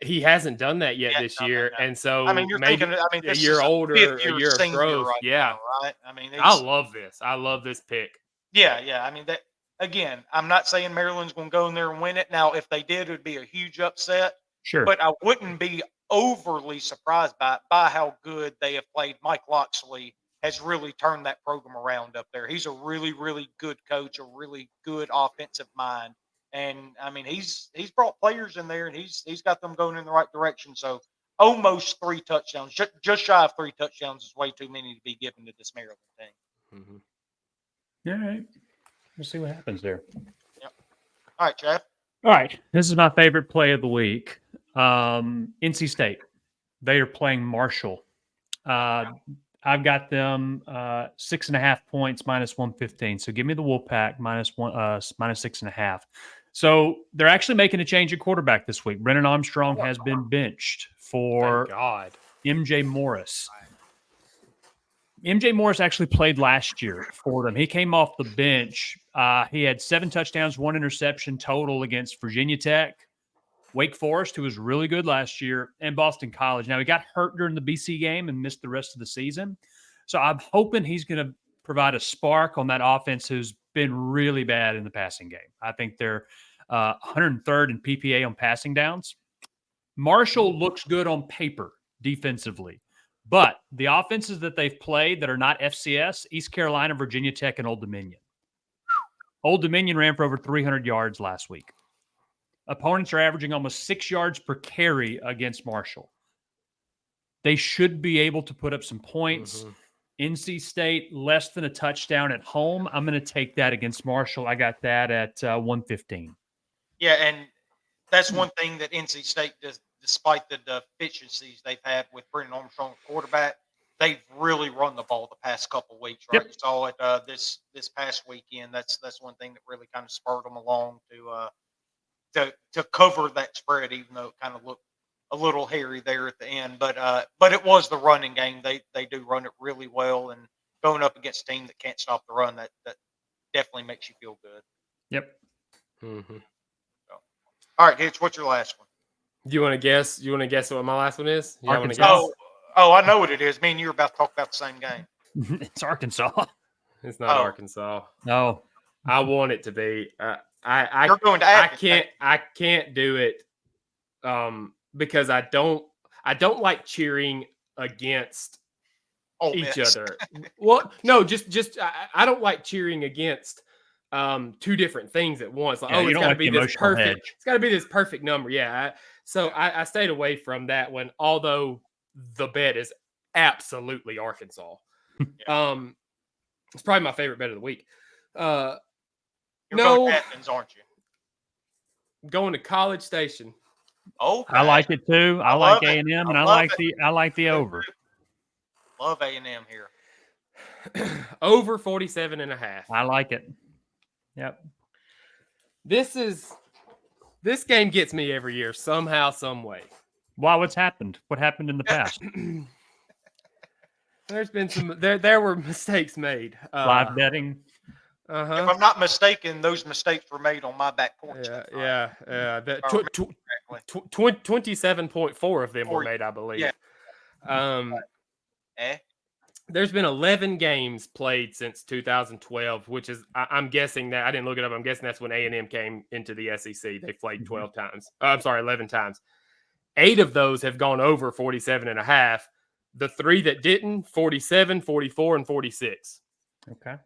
he hasn't done that yet this year, no. and so I mean, you're maybe thinking. I mean, a this year is older, a a year of senior growth. right Yeah, now, right? I mean, I love this. I love this pick. Yeah. I mean, that again. I'm not saying Maryland's going to go in there and win it. Now, if they did, it would be a huge upset. Sure. But I wouldn't be overly surprised by how good they have played. Mike Loxley has really turned that program around up there. He's a really, really good coach, a really good offensive mind. And I mean, he's brought players in there, and he's got them going in the right direction. So almost 3 touchdowns, just shy of 3 touchdowns is way too many to be given to this Maryland team. Mm-hmm. All right. We'll see what happens there. Yep. All right, Chad. All right. This is my favorite play of the week. NC State. They are playing Marshall. I've got them 6.5 points -115. So give me the Wolfpack -6.5. So they're actually making a change at quarterback this week. Brennan Armstrong has been benched for MJ Morris. MJ Morris actually played last year for them. He came off the bench. He had 7 touchdowns, 1 interception total against Virginia Tech, Wake Forest, who was really good last year, and Boston College. Now, he got hurt during the BC game and missed the rest of the season. So I'm hoping he's going to provide a spark on that offense who's been really bad in the passing game. I think they're 103rd in PPA on passing downs. Marshall looks good on paper defensively. But the offenses that they've played that are not FCS, East Carolina, Virginia Tech, and Old Dominion. Old Dominion ran for over 300 yards last week. Opponents are averaging almost 6 yards per carry against Marshall. They should be able to put up some points. NC State, less than a touchdown at home. I'm going to take that against Marshall. I got that at 115. Yeah, and that's one thing that NC State does, despite the deficiencies they've had with Brennan Armstrong at quarterback. They've really run the ball the past couple of weeks, right? Yep. You saw it this past weekend. That's one thing that really kind of spurred them along to cover that spread, even though it kind of looked a little hairy there at the end. But it was the running game. They do run it really well, and going up against a team that can't stop the run, that definitely makes you feel good. Yep. Mm-hmm. So, all right, Hitch, what's your last one? Do you want to guess? You want to guess what my last one is? You want to Arkansas. guess? Oh, I know what it is. Me and you are about to talk about the same game. It's Arkansas. It's not Arkansas. No. I want it to be. You're going to Athens. I can't do it because I don't like cheering against each other. Well, no, just I don't like cheering against 2 different things at once. Like, it's got to be this perfect. Hedge. It's got to be this perfect number. Yeah. So I stayed away from that one, although the bet is absolutely Arkansas. It's probably my favorite bet of the week. You're going to Athens, aren't you? Going to College Station. Oh, I like it too. I like A&M, and I like the over. Love A&M here. Over 47.5. I like it. Yep. This game gets me every year somehow, some way. Why? What's happened? What happened in the past? There's been some. There were mistakes made. Live betting. If I'm not mistaken, those mistakes were made on my back porch. Yeah. 27.4 of them were made, I believe. Yeah. There's been 11 games played since 2012, which is, I'm guessing that, I didn't look it up. I'm guessing that's when A&M came into the SEC. They played 11 times. 8 of those have gone over 47.5. The 3 that didn't, 47, 44, and 46. Okay.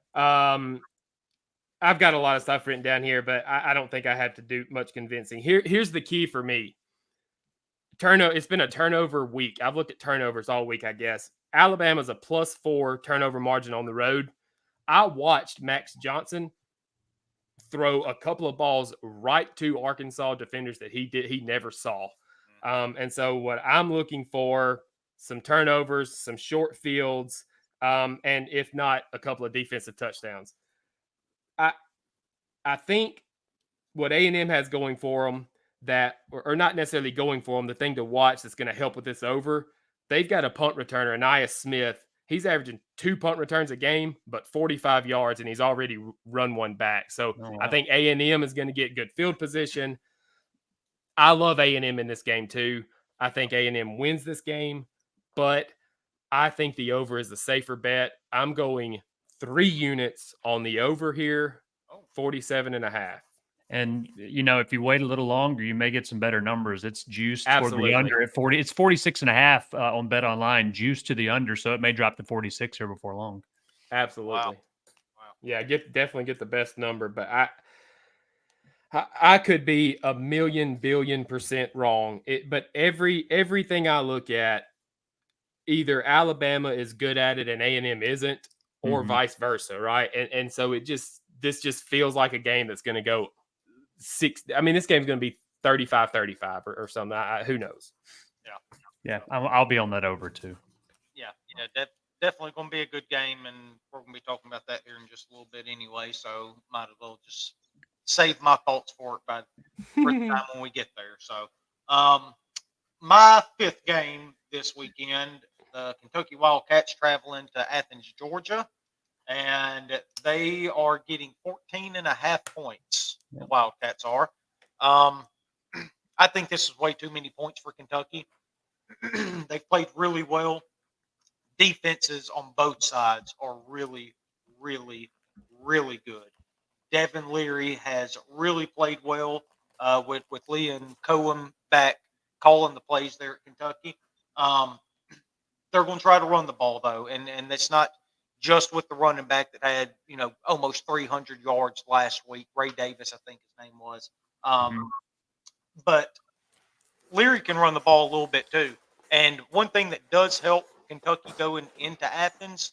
I've got a lot of stuff written down here, but I don't think I have to do much convincing. Here's the key for me. It's been a turnover week. I've looked at turnovers all week, I guess. Alabama's a +4 turnover margin on the road. I watched Max Johnson throw a couple of balls right to Arkansas defenders that he never saw. And so what I'm looking for, some turnovers, some short fields, and if not, a couple of defensive touchdowns. I think what A&M has going for them or not necessarily going for them, the thing to watch that's going to help with this over, they've got a punt returner, Aniyah Smith. He's averaging 2 punt returns a game, but 45 yards, and he's already run one back. So I think A&M is going to get good field position. I love A&M in this game too. I think A&M wins this game, but I think the over is the safer bet. I'm going 3 units on the over here, 47.5. And, if you wait a little longer, you may get some better numbers. It's juiced toward Absolutely. the under at 40. It's 46.5 on Bet Online, juiced to the under, so it may drop to 46 here before long. Absolutely. Wow. Yeah, definitely get the best number, but I could be a million billion % wrong. But everything I look at, either Alabama is good at it and A&M isn't, or vice versa, right? And so this just feels like a game that's going to go 6. I mean, this game's going to be 35-35 or something. Who knows? Yeah. I'll be on that over too. Yeah. Definitely going to be a good game, and we're going to be talking about that here in just a little bit anyway. So might as well just save my thoughts for it for the time when we get there. So, my 5th game this weekend, the Kentucky Wildcats traveling to Athens, Georgia, and they are getting 14.5 points. The Wildcats are. I think this is way too many points for Kentucky. They've played really well. Defenses on both sides are really, really, really good. Devin Leary has really played well with Lee and Cohen back calling the plays there at Kentucky. They're going to try to run the ball, though, and it's not just with the running back that had, almost 300 yards last week. Ray Davis, I think his name was. But Leary can run the ball a little bit, too. And one thing that does help Kentucky going into Athens,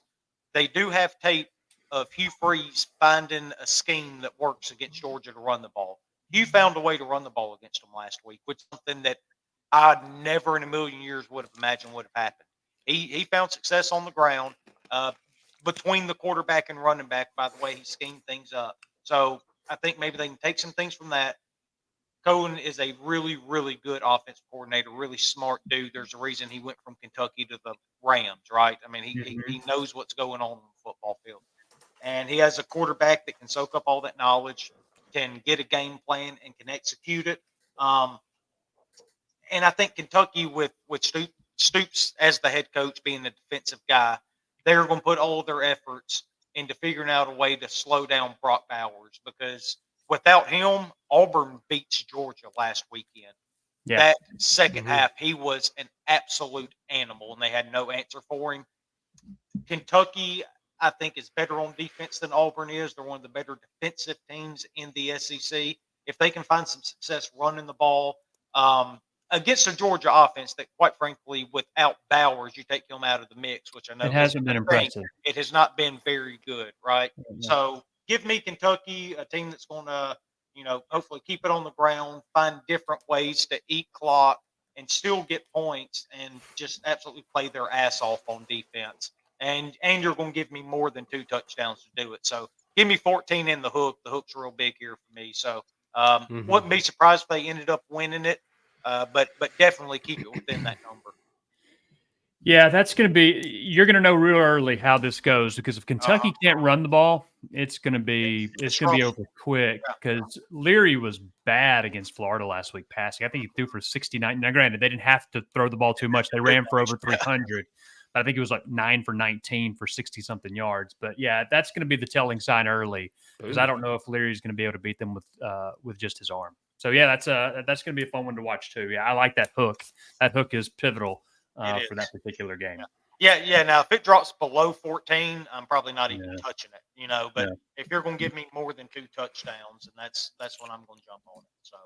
they do have tape of Hugh Freeze finding a scheme that works against Georgia to run the ball. Hugh found a way to run the ball against them last week, which is something that I never in a million years would have imagined would have happened. He found success on the ground between the quarterback and running back by the way he schemed things up. So I think maybe they can take some things from that. Cohen is a really, really good offensive coordinator, really smart dude. There's a reason he went from Kentucky to the Rams, right? I mean, he knows what's going on the football field. And he has a quarterback that can soak up all that knowledge, can get a game plan, and can execute it. And I think Kentucky, with Stoops as the head coach, being the defensive guy, they're going to put all of their efforts into figuring out a way to slow down Brock Bowers, because without him, Auburn beats Georgia last weekend. Yeah. That second half, he was an absolute animal, and they had no answer for him. Kentucky, I think, is better on defense than Auburn is. They're one of the better defensive teams in the SEC. If they can find some success running the ball against a Georgia offense that, quite frankly, without Bowers, you take him out of the mix, which I know it hasn't been impressive. It has not been very good, right? Yeah. So give me Kentucky, a team that's going to, hopefully keep it on the ground, find different ways to eat clock and still get points, and just absolutely play their ass off on defense. And you're going to give me more than 2 touchdowns to do it. So give me 14 in the hook. The hook's real big here for me. So wouldn't be surprised if they ended up winning it, but definitely keep it within that number. Yeah, that's going to be – you're going to know real early how this goes, because if Kentucky can't run the ball, it's going to be over quick, because Leary was bad against Florida last week passing. I think he threw for 69. Now, granted, they didn't have to throw the ball too much. They ran for over 300. But I think it was like 9 for 19 for 60-something yards. But, yeah, that's going to be the telling sign early, because I don't know if Leary's going to be able to beat them with just his arm. So, yeah, that's going to be a fun one to watch too. Yeah, I like that hook. That hook is pivotal for that particular game. Yeah. Now, if it drops below 14, I'm probably not even touching it, But if you're going to give me more than 2 touchdowns, and that's when I'm going to jump on it. So.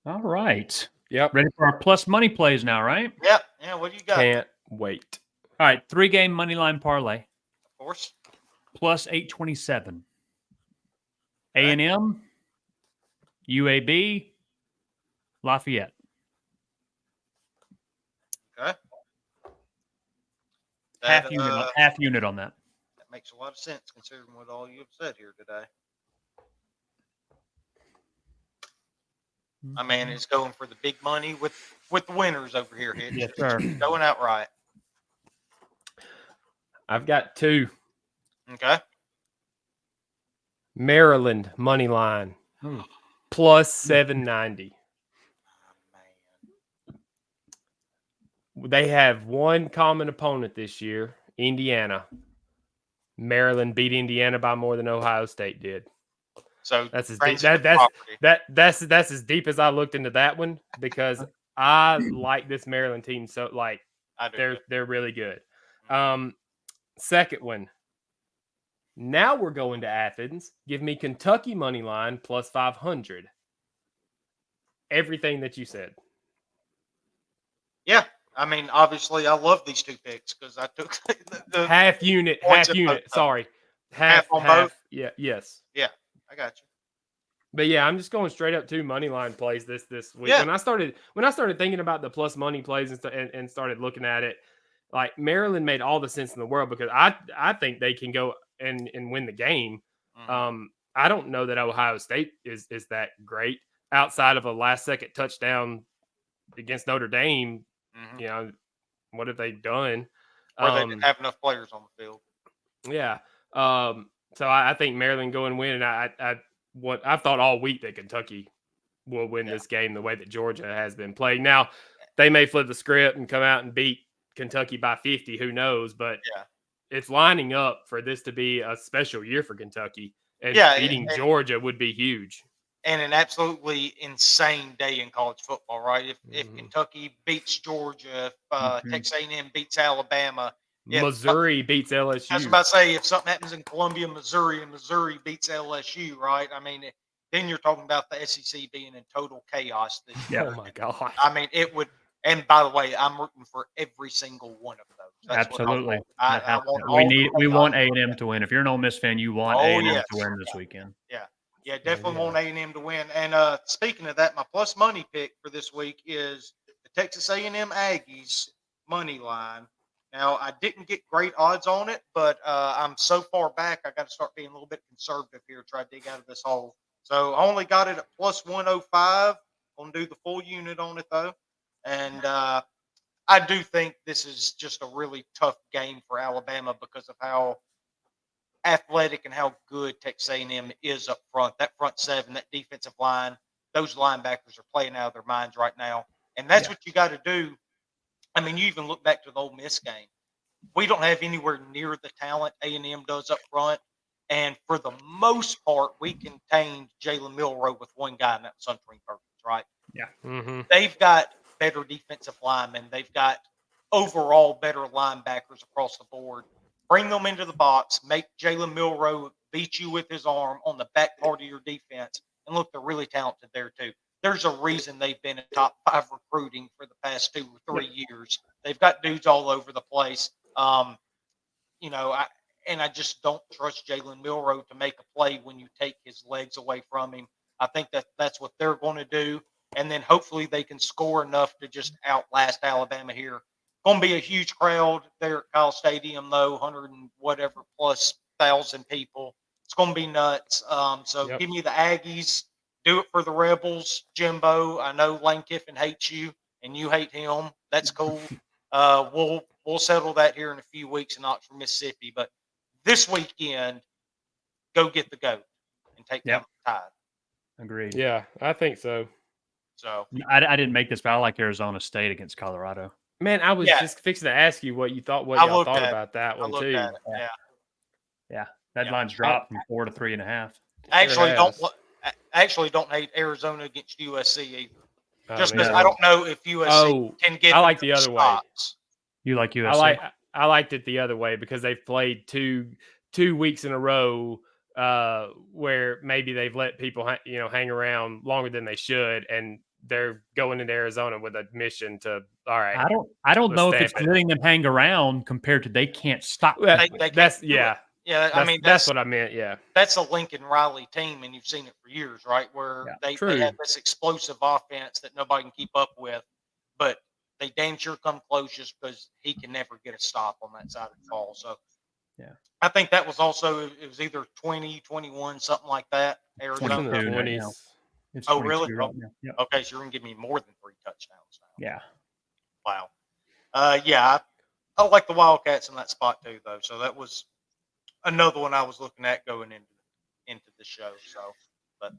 All right. Yep. Ready for our plus money plays now, right? Yeah. What do you got? Can't wait. All right. 3-game money line parlay. Of course. Plus 827. Okay. A&M, UAB, Lafayette. Okay. Half unit on that. That makes a lot of sense considering what all you have said here today. My man is going for the big money with the winners over here. Hitch. Yes, sir. Going out right. I've got 2. Okay. Maryland money line plus 790. They have one common opponent this year, Indiana. Maryland beat Indiana by more than Ohio State did. So that's as deep, that's as deep as I looked into that one, because I like this Maryland team. So they're really good. Second one. Now we're going to Athens. Give me Kentucky money line plus 500. Everything that you said. Yeah. I mean, obviously, I love these two picks because I took the half unit. Sorry. Half on both? Yeah. Yes. Yeah. I got you. But yeah, I'm just going straight up 2 money line plays this week. Yeah. When I started thinking about the plus money plays and started looking at it, like Maryland made all the sense in the world, because I think they can go and win the game. Mm-hmm. I don't know that Ohio State is that great outside of a last second touchdown against Notre Dame. Mm-hmm. You know, what have they done? Or they didn't have enough players on the field. Yeah. So I think Maryland go and win, and I've thought all week that Kentucky will win this game the way that Georgia has been playing. Now, they may flip the script and come out and beat Kentucky by 50. Who knows? But it's lining up for this to be a special year for Kentucky. And beating Georgia would be huge. And an absolutely insane day in college football, right? If Kentucky beats Georgia, if Texas A&M beats Alabama, Missouri beats LSU. I was about to say, if something happens in Columbia, Missouri, and Missouri beats LSU, right? I mean, then you're talking about the SEC being in total chaos this year. Oh, my God. I mean, it would. And by the way, I'm rooting for every single one of those. That's absolutely. We want A&M to win. If you're an Ole Miss fan, you want A&M to win this weekend. Yeah, definitely want A&M to win. And speaking of that, my plus money pick for this week is the Texas A&M Aggies money line. Now, I didn't get great odds on it, but I'm so far back, I got to start being a little bit conservative here, try to dig out of this hole. So I only got it at plus 105. I'm going to do the full unit on it, though. And I do think this is just a really tough game for Alabama because of how athletic and how good Texas A&M is up front. That front seven, that defensive line, those linebackers are playing out of their minds right now. And that's what you got to do. I mean, you even look back to the Ole Miss game. We don't have anywhere near the talent A&M does up front. And for the most part, we contained Jalen Milroe with one guy, and that's Suntrain Perkins, right? Yeah. Mm-hmm. They've got better defensive linemen. They've got overall better linebackers across the board. Bring them into the box, make Jalen Milroe beat you with his arm on the back part of your defense. And look, they're really talented there too. There's a reason they've been in top 5 recruiting for the past 2 or 3 years. They've got dudes all over the place. I just don't trust Jalen Milroe to make a play when you take his legs away from him. I think that's what they're going to do. And then hopefully they can score enough to just outlast Alabama here. Going to be a huge crowd there at Kyle Stadium, though, 100 and whatever plus thousand people. It's going to be nuts. Give me the Aggies. Do it for the Rebels, Jimbo. I know Lane Kiffin hates you, and you hate him. That's cool. We'll settle that here in a few weeks in Oxford, Mississippi. But this weekend, go get the GOAT and take down the Tide. Agreed. Yeah, I think so. So I didn't make this, but I like Arizona State against Colorado. Man, I was just fixing to ask you what y'all thought about that one too. Yeah. That line's dropped from 4 to 3.5. Actually don't hate Arizona against USC either. Just because I don't know if USC can get. I like the other way. You like USC? I liked it the other way because they've played two weeks in a row where maybe they've let people hang around longer than they should, and they're going into Arizona with a mission to, all right. I don't know if it's letting them hang around compared to they can't stop. That's what I meant. Yeah. That's a Lincoln Riley team, and you've seen it for years, right? Where they have this explosive offense that nobody can keep up with, but they damn sure come close just because he can never get a stop on that side of the ball. So, I think that was also, it was either 20, 21, something like that. Arizona. 20s. Oh, really? Right now. Yep. Okay, so you're going to give me more than 3 touchdowns now. Yeah. Wow. I like the Wildcats in that spot too, though. So that was another one I was looking at going into the show. So, but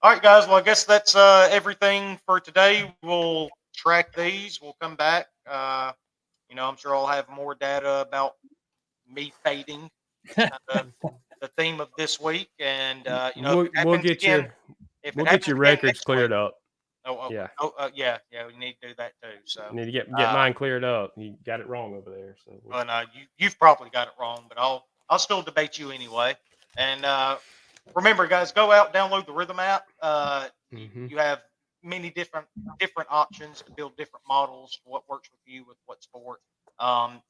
all right, guys. Well, I guess that's everything for today. We'll track these. We'll come back. I'm sure I'll have more data about me fading the theme of this week. And we'll get your records cleared up. Yeah. We need to do that too. So you need to get mine cleared up. You got it wrong over there. So you've probably got it wrong, but I'll still debate you anyway. And remember, guys, go out, download the Rhythm app. You have many different options to build different models. What works with you with what sport?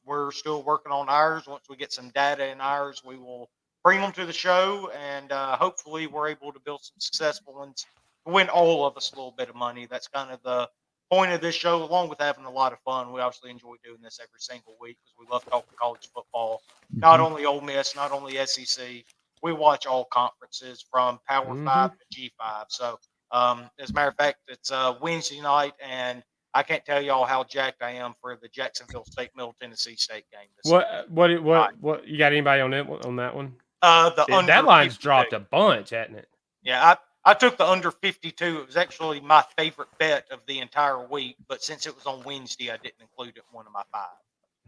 We're still working on ours. Once we get some data in ours, we will bring them to the show, and hopefully we're able to build some successful ones. Win all of us a little bit of money. That's kind of the point of this show, along with having a lot of fun. We obviously enjoy doing this every single week because we love talking college football. Not only Ole Miss, not only SEC. We watch all conferences from Power 5 to G5. So, as a matter of fact, it's Wednesday night, and I can't tell y'all how jacked I am for the Jacksonville State Middle Tennessee State game. What you got anybody on that one? That line's dropped a bunch, hasn't it? Yeah, I took the under 52. It was actually my favorite bet of the entire week, but since it was on Wednesday, I didn't include it in one of my 5.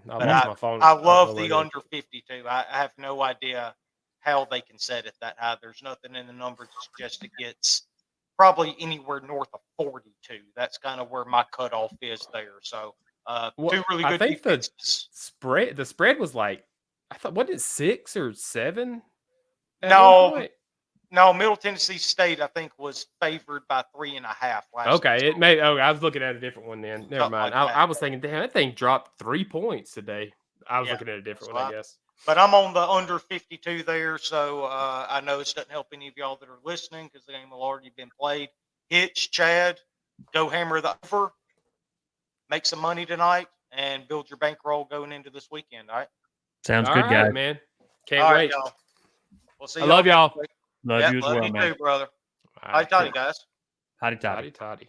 My phone. I love the under 52. I have no idea how they can set it that high. There's nothing in the numbers to suggest it gets probably anywhere north of 42. That's kind of where my cutoff is there. So, two really good defenses. The spread was like, I thought, what is 6 or 7? No, Middle Tennessee State, I think, was favored by 3.5 last Okay, season. I was looking at a different one then. Never mind. I was thinking, damn, that thing dropped 3 points today. I was looking at a different one, I guess. But I'm on the under 52 there, so I know this doesn't help any of y'all that are listening because the game will already been played. Hitch, Chad, go hammer the over, make some money tonight, and build your bankroll going into this weekend, all right? Sounds good, guys. Man. Can't wait. Y'all. We'll see I love y'all. Love you as well, you man. too, brother. Howdy, toddy, guys. Howdy, toddy. Toddy.